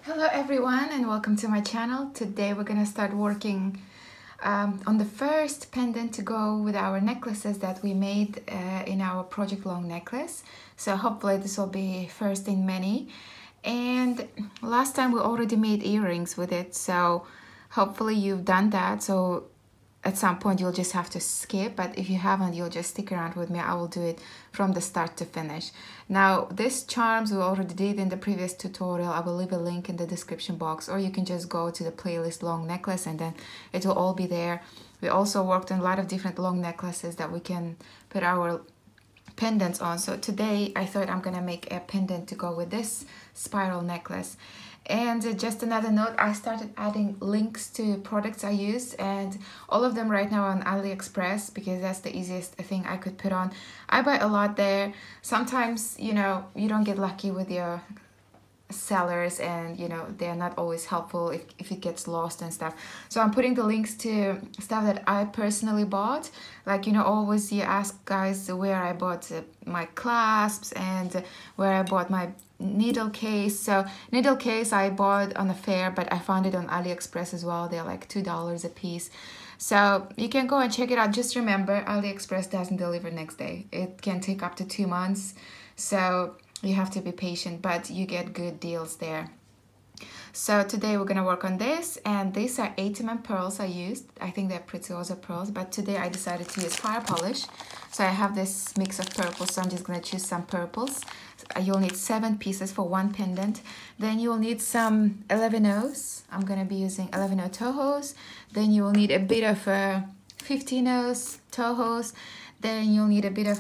Hello everyone and welcome to my channel. Today we're gonna start working on the first pendant to go with our necklaces that we made in our project long necklace. So hopefully this will be first in many. And last time we already made earrings with it, so hopefully you've done that. So at some point you'll just have to skip, but if you haven't, you'll just stick around with me. I will do it from the start to finish. Now this charms we already did in the previous tutorial. I will leave a link in the description box, or you can just go to the playlist long necklace and then it will all be there. We also worked on a lot of different long necklaces that we can put our pendants on. So today I thought I'm gonna make a pendant to go with this spiral necklace. And just another note, I started adding links to products I use, and all of them right now on AliExpress because that's the easiest thing I could put on. I buy a lot there. Sometimes, you know, you don't get lucky with your sellers, and you know they're not always helpful if it gets lost and stuff. So I'm putting the links to stuff that I personally bought. Like, you know, always you ask guys where I bought my clasps and where I bought my needle case. So needle case I bought on a fair, but I found it on AliExpress as well. They're like $2 a piece. So you can go and check it out. Just remember, AliExpress doesn't deliver next day. It can take up to 2 months. So you have to be patient, but you get good deals there. So today we're gonna work on this, and these are 8mm pearls I used. I think they're pretty awesome pearls, but today I decided to use fire polish. So I have this mix of purples, so I'm just gonna choose some purples. You'll need 7 pieces for one pendant. Then you'll need some 11-0s. I'm gonna be using 11-0 Tohos. Then you will need a bit of 15-0s Tohos. Then you'll need a bit of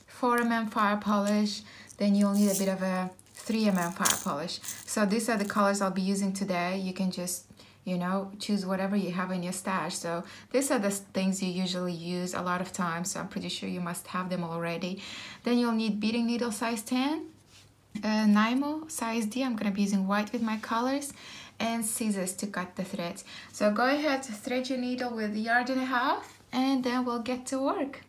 4mm fire polish. Then you'll need a bit of a 3mm fire polish. So these are the colors I'll be using today. You can just, you know, choose whatever you have in your stash. So these are the things you usually use a lot of times, so I'm pretty sure you must have them already. Then you'll need beading needle size 10, Nymo size D. I'm gonna be using white with my colors, and scissors to cut the threads. So go ahead, thread your needle with 1.5 yards, and then we'll get to work.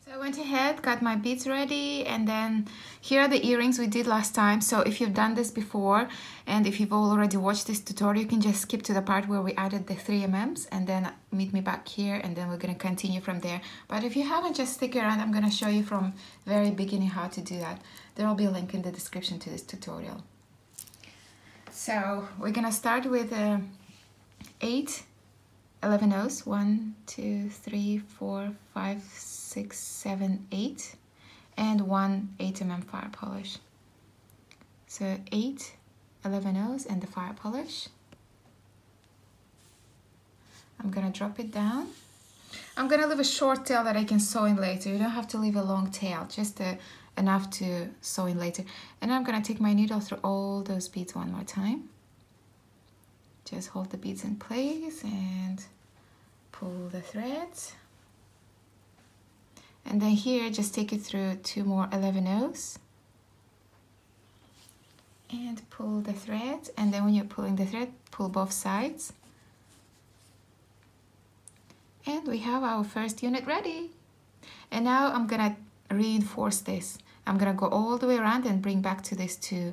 So I went ahead, got my beads ready, and then here are the earrings we did last time. So if you've done this before, and if you've already watched this tutorial, you can just skip to the part where we added the 3mm, and then meet me back here, and then we're gonna continue from there. But if you haven't, just stick around. I'm gonna show you from very beginning how to do that. There will be a link in the description to this tutorial. So we're gonna start with 8 11-0s, 1, 2, 3, 4, 5, 6, 7, 8, and 1 8mm fire polish. So 8 11-0s and the fire polish. I'm gonna drop it down. I'm gonna leave a short tail that I can sew in later. You don't have to leave a long tail, just enough to sew in later. And I'm gonna take my needle through all those beads one more time. Just hold the beads in place and pull the threads. And then here, just take it through 2 more 11-0s. And pull the thread. And then when you're pulling the thread, pull both sides. And we have our first unit ready. And now I'm gonna reinforce this. I'm gonna go all the way around and bring back to this 2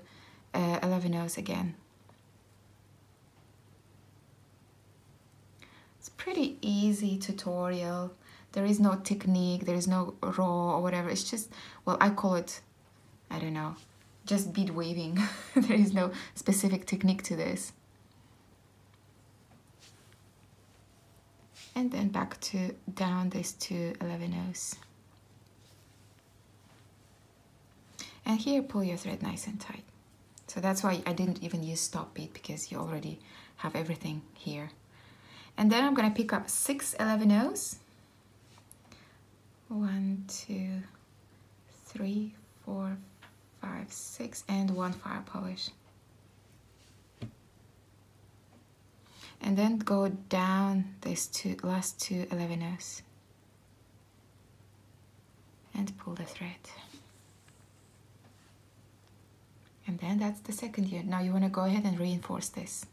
11-0s again. Pretty easy tutorial. There is no technique, there is no raw or whatever. It's just, well, I call it, I don't know, just bead weaving. There is no specific technique to this. And then back to down these 2 11-0s. And here pull your thread nice and tight. So that's why I didn't even use stop bead, because you already have everything here. And then I'm gonna pick up 6 11-0s. 1, 2, 3, 4, 5, 6, and 1 fire polish. And then go down these last 2 11-0s and pull the thread. And then that's the second unit. Now you wanna go ahead and reinforce this.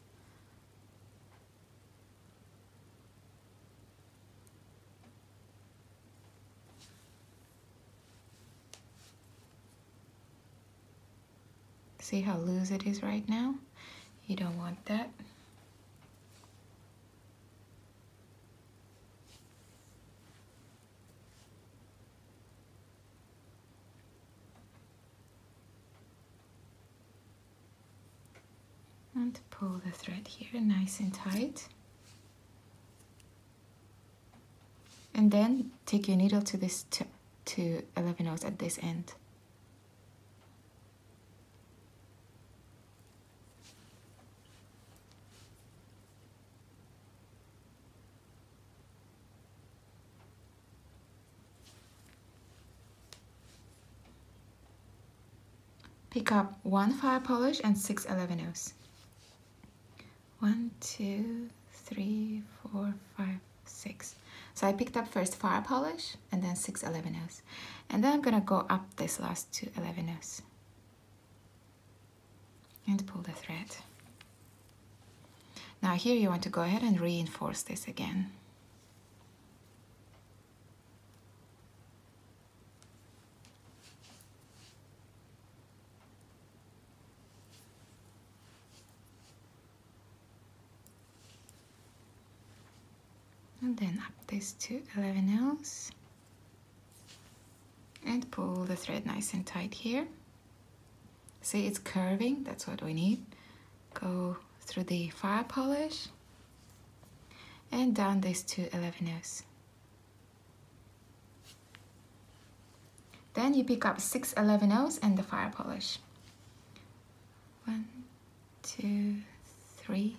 See how loose it is right now? You don't want that. And pull the thread here nice and tight. And then take your needle to this to 11 rows at this end. Pick up 1 fire polish and 6 11 rows. 1, 2, 3, 4, 5, 6. So I picked up first fire polish and then 6 11 rows. And then I'm gonna go up this last 2 11 rows. And pull the thread. Now here you want to go ahead and reinforce this again. And then up this to 11 rows and pull the thread nice and tight here. See, it's curving, that's what we need. Go through the fire polish and down this to 11 rows. Then you pick up 6 11 rows and the fire polish. 1, 2, 3,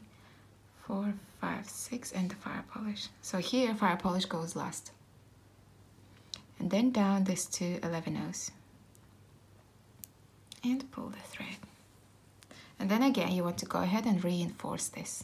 4, 5, 6 and the fire polish. So here fire polish goes last. And then down this to 11 rows. And pull the thread. And then again you want to go ahead and reinforce this.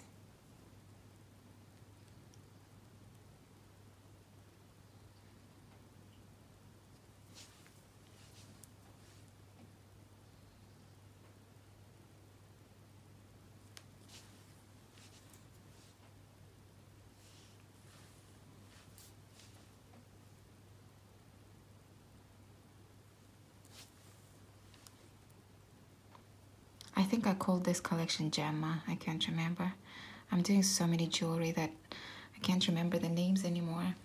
I think I called this collection Gemma, I can't remember. I'm doing so many jewelry that I can't remember the names anymore.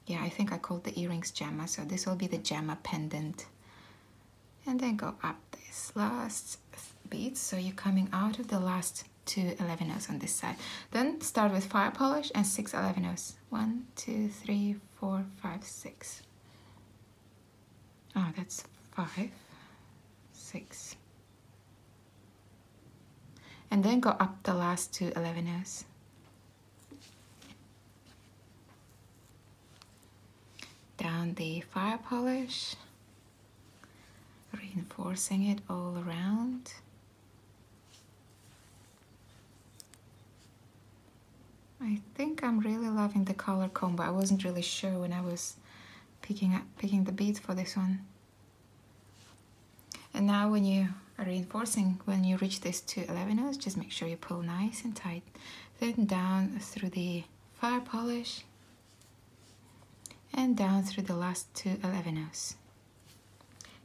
Yeah, I think I called the earrings Gemma, so this will be the Gemma pendant. And then go up this last bead, so you're coming out of the last 2 11 rows on this side. Then start with fire polish and 6 11 rows. 1, 2, 3, 4, 5, 6. Oh, that's 5, 6. And then go up the last 2 11 rows. Down the fire polish, reinforcing it all around. I think I'm really loving the color combo. I wasn't really sure when I was picking the beads for this one. And now when you are reinforcing, when you reach this to 11 rows, just make sure you pull nice and tight. Then down through the fire polish and down through the last 2 11 rows.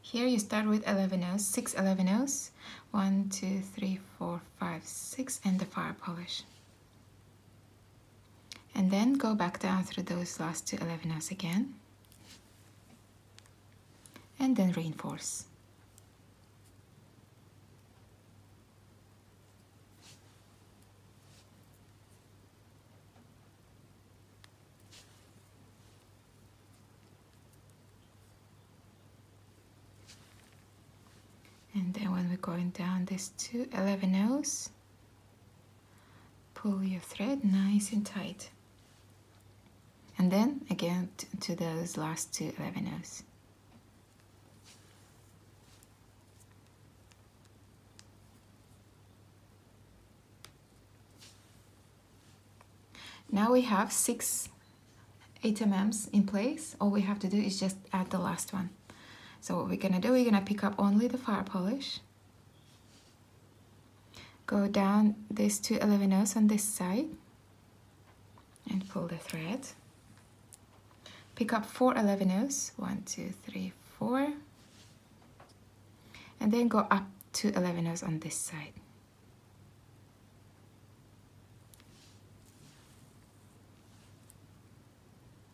Here you start with 11 rows, 6 11 rows, 1, 2, 3, 4, 5, 6, and the fire polish. And then go back down through those last 2 11 rows again. And then reinforce. And then when we're going down this to 11 rows, pull your thread nice and tight. And then again to those last 2 11 rows. Now we have 6 8mm in place. All we have to do is just add the last one. So what we're gonna do, we're gonna pick up only the fire polish. Go down these 2 11 rows on this side and pull the thread. Pick up 4 11 rows, 1, 2, 3, 4. And then go up to 11 rows on this side.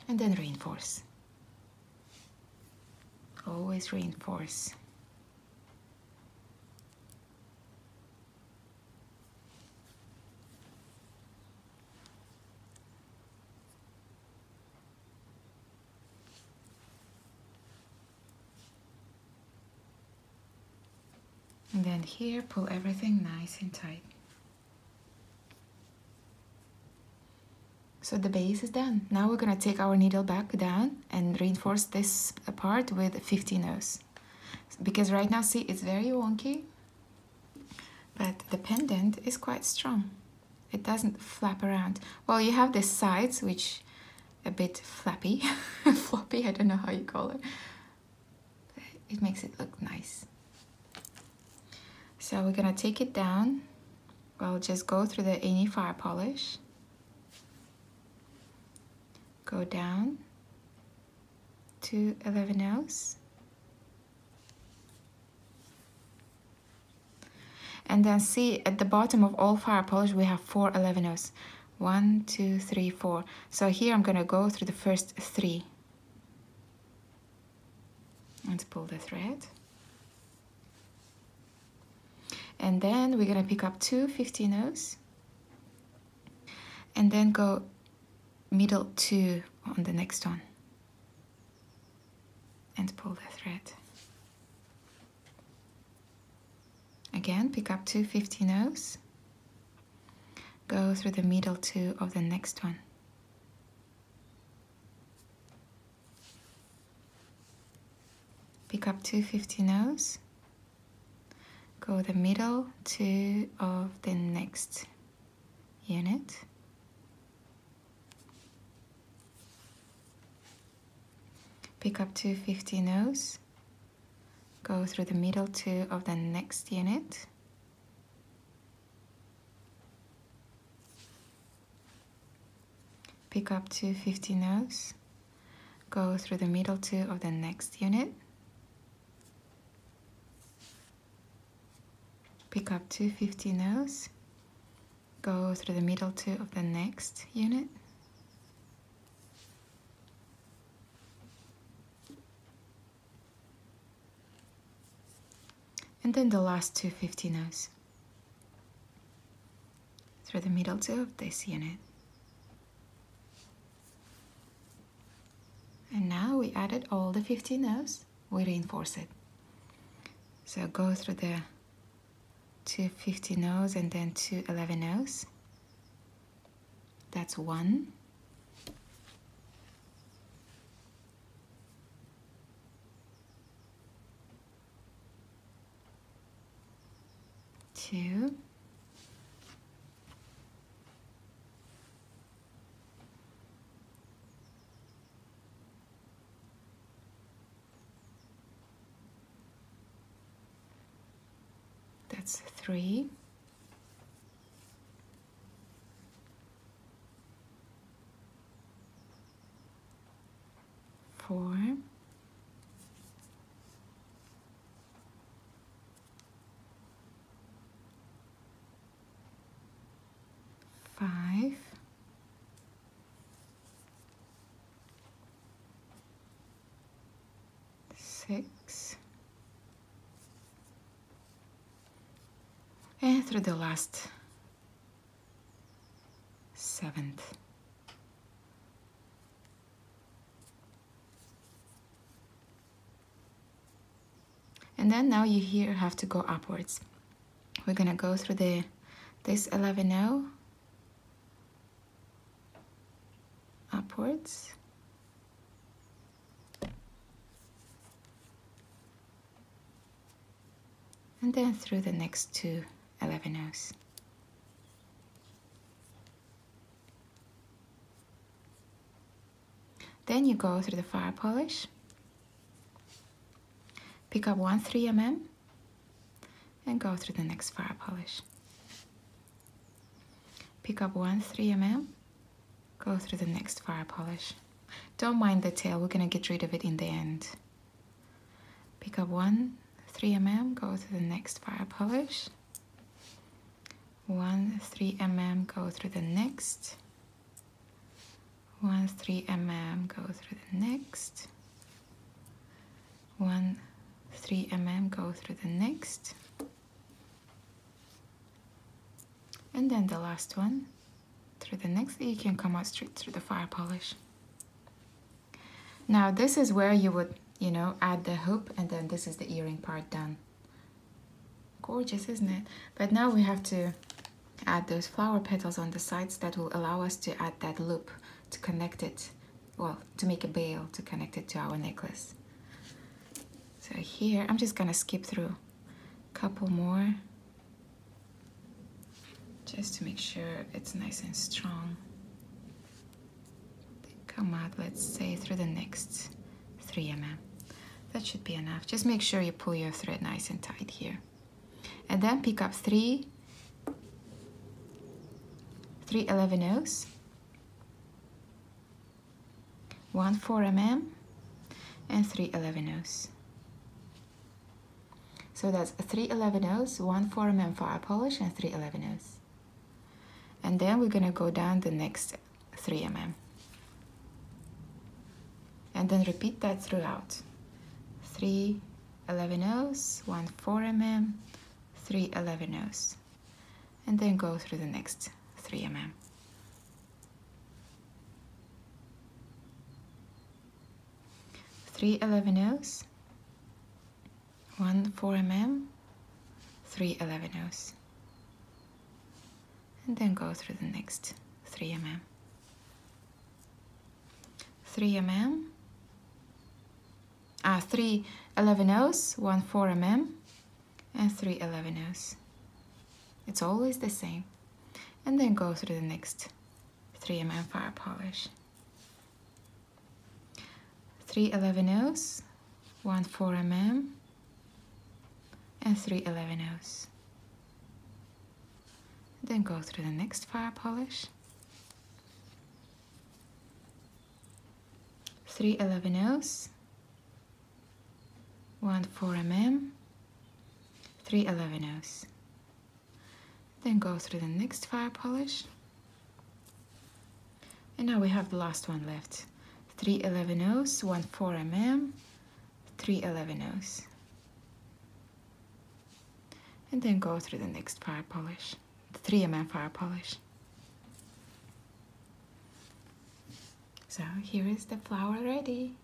and then reinforce. Always reinforce. And then here, pull everything nice and tight. So the base is done. Now we're gonna take our needle back down and reinforce this part with 50 nose. Because right now, see, it's very wonky, but the pendant is quite strong. It doesn't flap around. Well, you have the sides, which a bit flappy, floppy, I don't know how you call it. It makes it look nice. So we're gonna take it down. Well, just go through the any fire polish. Go down to 11 nose. And then see at the bottom of all fire polish we have 4 11 nose. 1, 2, 3, 4. So here I'm gonna go through the first 3 and pull the thread. And then we're gonna pick up 2 50 nose and then go middle 2 on the next one and pull the thread. Again, pick up 2 50 nose, go through the middle 2 of the next one. Pick up 2 50 nose, go the middle 2 of the next unit. Pick up 2 50 nose, go through the middle 2 of the next unit. Pick up 2 50 nose, go through the middle 2 of the next unit. Pick up 2 50 nose, go through the middle 2 of the next unit. And then the last 2 50 nose through the middle 2 of this unit. And now we added all the 50 nose, we reinforce it. So go through the 2 50 nose and then 2 11 nose. That's 1. 2. 3. 4. 5. 6. And through the last 7th. And then now you here have to go upwards. We're gonna go through this 11-0 upwards. And then through the next 2 11-0s. Then you go through the fire polish, pick up 1 3mm and go through the next fire polish. Pick up 1 3mm, go through the next fire polish. Don't mind the tail, we're gonna get rid of it in the end. Pick up 1 3mm, go through the next fire polish. 1 3mm, go through the next. 1 3 mm, go through the next, 1 3 mm, go through the next, and then the last one through the next. You can come out straight through the fire polish. Now this is where you would, you know, add the hoop, and then this is the earring part done. Gorgeous, isn't it? But now we have to add those flower petals on the sides that will allow us to add that loop to connect it, well, to make a bail to connect it to our necklace. So here, I'm just gonna skip through a couple more just to make sure it's nice and strong. Come out, let's say, through the next 3 mm. That should be enough. Just make sure you pull your thread nice and tight here. And then pick up 3 11/0s, 1 4 mm, and 3 11/0s. So that's 3 11/0s, 1 4 mm fire polish, and 3 11/0s. And then we're gonna go down the next 3 mm. And then repeat that throughout. 3 11/0s, 1 4 mm, 3 11/0s. And then go through the next 3 mm. Three 11/0s, 1 4 mm, 3 11/0s. And then go through the next 3 mm. 3 mm, 3 11/0s, 1 4 mm, and 3 11/0s. It's always the same. And then go through the next 3 mm fire polish. 3 11/0s, 1 4 mm, and 3 11/0s. Then go through the next fire polish. 3 11/0s, 1 4 mm, 3 11/0s. Then go through the next fire polish. And now we have the last one left. 3 11/0s, 1 4 mm, 3 11/0s. And then go through the next fire polish, the 3 mm fire polish. So here is the flower ready.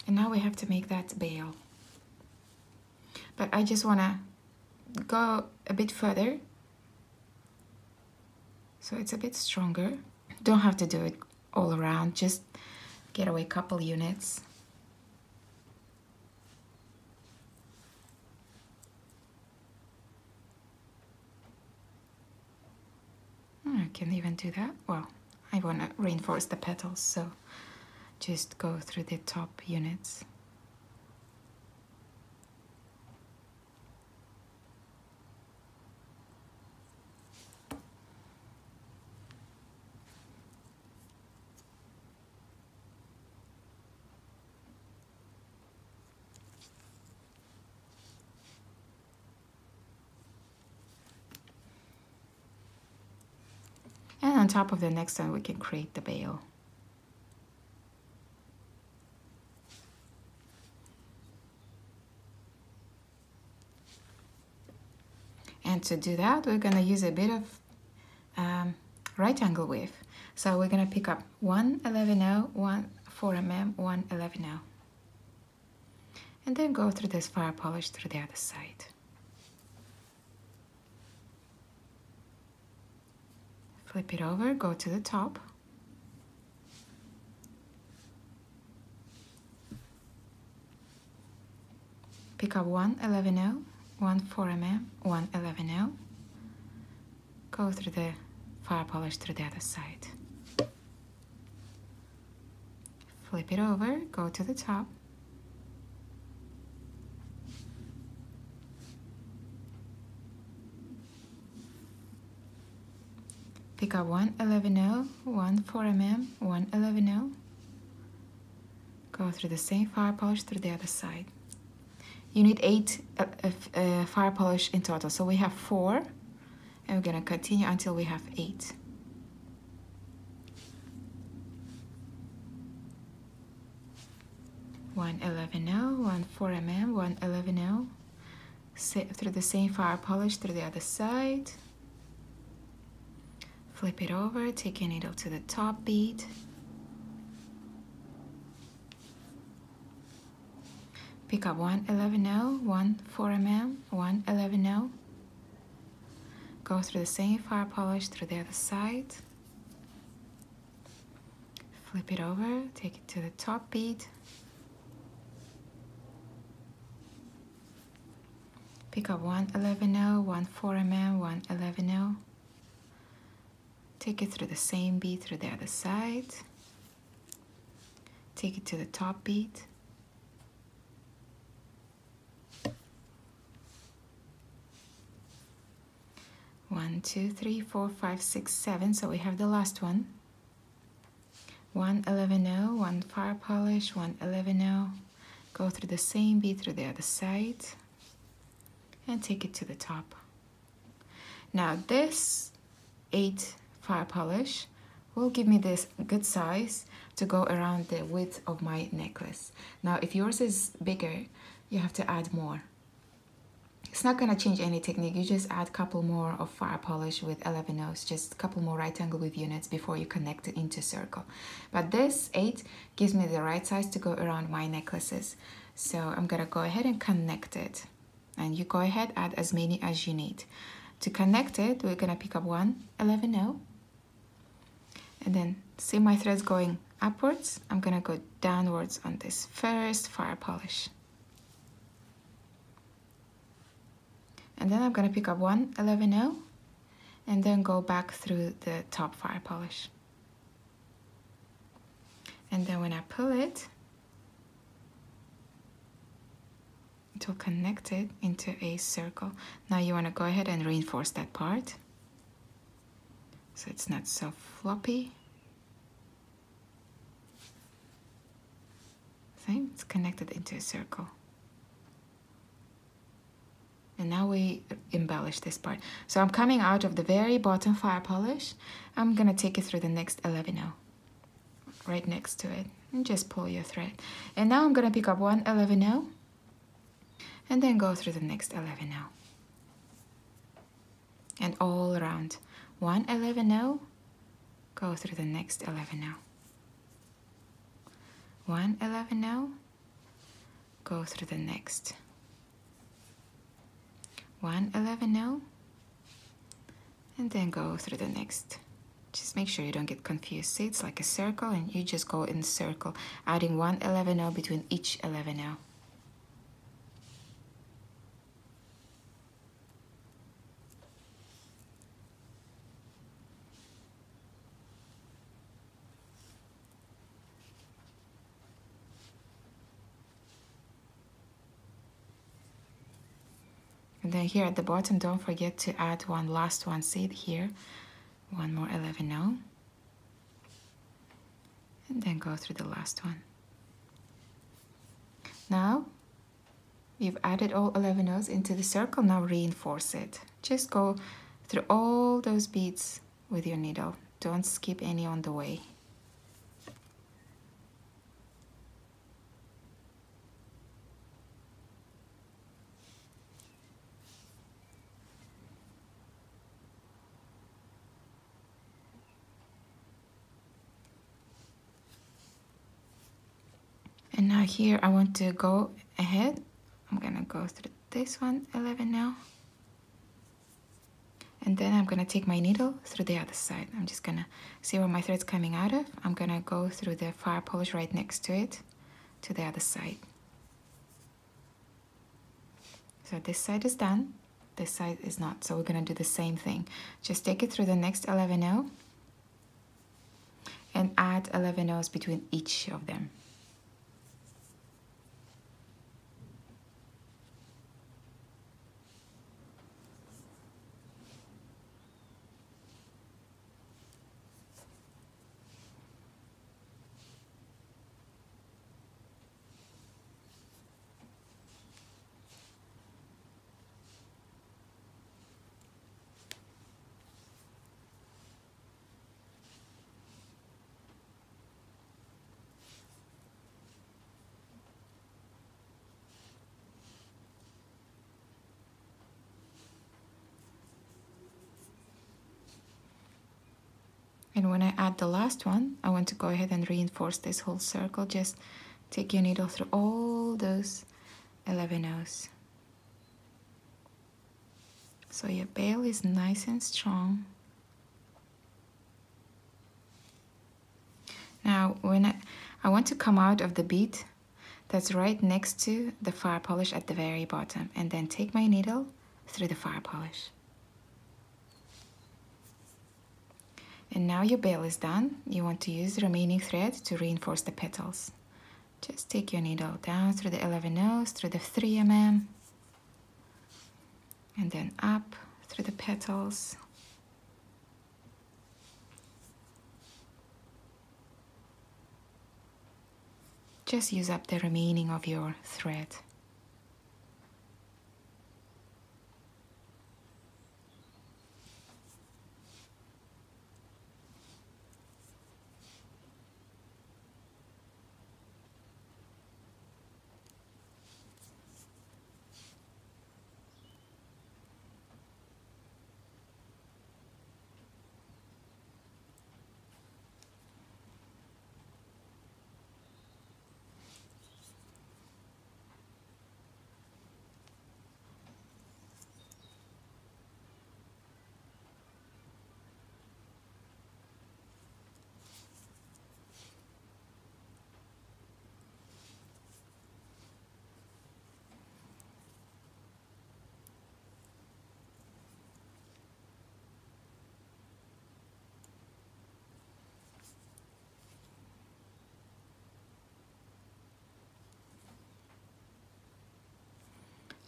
And now we have to make that bail. But I just want to go a bit further, so it's a bit stronger. Don't have to do it all around, just get away a couple units. I can even do that. Well, I want to reinforce the petals, so just go through the top units. And on top of the next one, we can create the bail. And to do that, we're going to use a bit of right angle weave. So we're going to pick up 1 11/0, 1 4 mm, 1 11/0. And then go through this fire polish through the other side. Flip it over, go to the top. Pick up 1 11/0, 1 4 mm, 1 11/0. Go through the fire polish through the other side. Flip it over, go to the top. Pick up 1 11/0, 1 4 mm, 1 11/0. Go through the same fire polish through the other side. You need 8 fire polish in total. So we have 4, and we're gonna continue until we have 8. One 11-0, 1 4mm, 1 11-0. Through the same fire polish through the other side. Flip it over, take your needle to the top bead. Pick up 1 11-0, 1 4mm, 1 11-0. Go through the same fire polish through the other side. Flip it over, take it to the top bead. Pick up 1 11-0, 1 4mm, 1 11-0. Take it through the same bead through the other side. Take it to the top bead. One, 2, 3, 4, 5, 6, 7. So we have the last one. 1 11-0, 1 fire polish, 1 11-0. Go through the same bead through the other side. And take it to the top. Now this 8 fire polish will give me this good size to go around the width of my necklace. Now if yours is bigger, you have to add more. It's not gonna change any technique. You just add a couple more of fire polish with 11-0s, just a couple more right angle with units before you connect it into circle. But this 8 gives me the right size to go around my necklaces. So I'm gonna go ahead and connect it. And you go ahead, add as many as you need. To connect it, we're gonna pick up 1 11-0. And then see my threads going upwards. I'm gonna go downwards on this first fire polish. And then I'm gonna pick up 1 11-0 and then go back through the top fire polish. And then when I pull it, it will connect it into a circle. Now you wanna go ahead and reinforce that part so it's not so floppy. See, it's connected into a circle. And now we embellish this part. So I'm coming out of the very bottom fire polish. I'm gonna take it through the next 11-0, right next to it, and just pull your thread. And now I'm gonna pick up 1 11-0 and then go through the next 11-0. And all around. 1 11-0, go through the next 11-0. 1 11-0, go through the next. 1 11-0, and then go through the next. Just make sure you don't get confused. See, it's like a circle, and you just go in a circle, adding 1 11-0 between each 11-0. And then here at the bottom, don't forget to add one last one. See it here, one more 11-0, and then go through the last one. Now you've added all 11-0s into the circle. Now reinforce it. Just go through all those beads with your needle. Don't skip any on the way. And now here I want to go ahead. I'm gonna go through this one 11 now. And then I'm gonna take my needle through the other side. I'm just gonna see where my thread's coming out of. I'm gonna go through the fire polish right next to it to the other side. So this side is done, this side is not. So we're gonna do the same thing. Just take it through the next 11-0 and add 11-0s between each of them. And when I add the last one, I want to go ahead and reinforce this whole circle. Just take your needle through all those 11 rows. So your bail is nice and strong. Now, when I want to come out of the bead that's right next to the fire polish at the very bottom, and then take my needle through the fire polish. And now your bail is done. You want to use the remaining thread to reinforce the petals. Just take your needle down through the 11 rows, through the 3 mm, and then up through the petals. Just use up the remaining of your thread.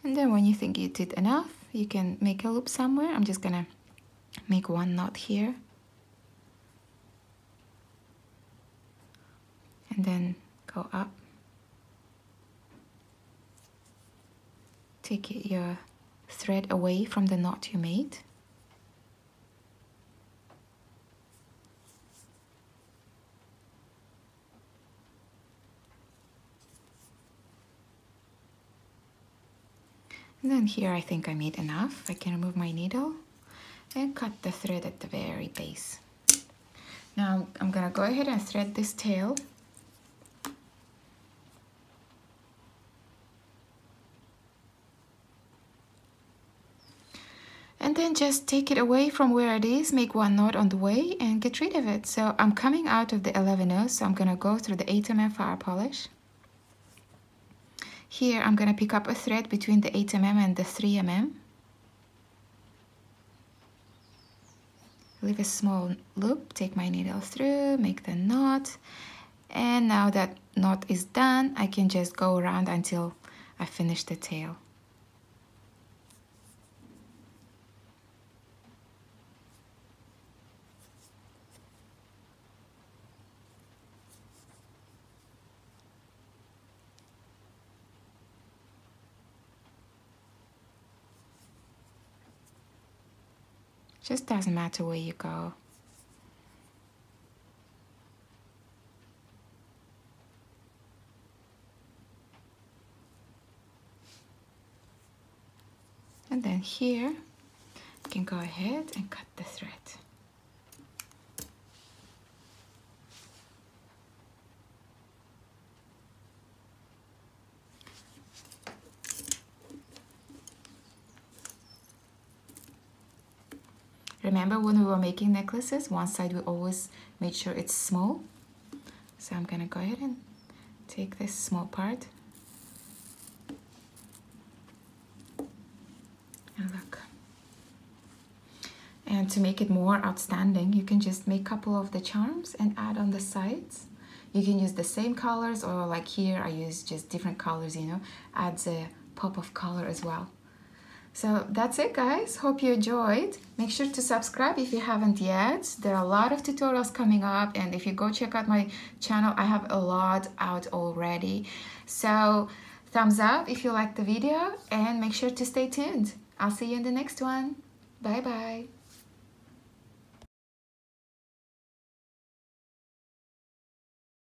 And then when you think you did enough, you can make a loop somewhere. I'm just gonna make one knot here. And then go up. Take your thread away from the knot you made. And then here I think I made enough. I can remove my needle and cut the thread at the very base. Now I'm gonna go ahead and thread this tail. And then just take it away from where it is, make one knot on the way and get rid of it. So I'm coming out of the 11 rows, so I'm gonna go through the 8 mm fire polish. Here I'm going to pick up a thread between the 8 mm and the 3 mm. Leave a small loop, take my needle through, make the knot. And now that knot is done, I can just go around until I finish the tail. Just doesn't matter where you go. And then here, you can go ahead and cut the thread. Remember when we were making necklaces, one side we always made sure it's small. So I'm gonna go ahead and take this small part. And look. And to make it more outstanding, you can just make a couple of the charms and add on the sides. You can use the same colors, or like here I use just different colors, you know, adds a pop of color as well. So that's it, guys. Hope you enjoyed. Make sure to subscribe if you haven't yet. There are a lot of tutorials coming up, and if you go check out my channel, I have a lot out already. So thumbs up if you liked the video, and make sure to stay tuned. I'll see you in the next one. Bye bye.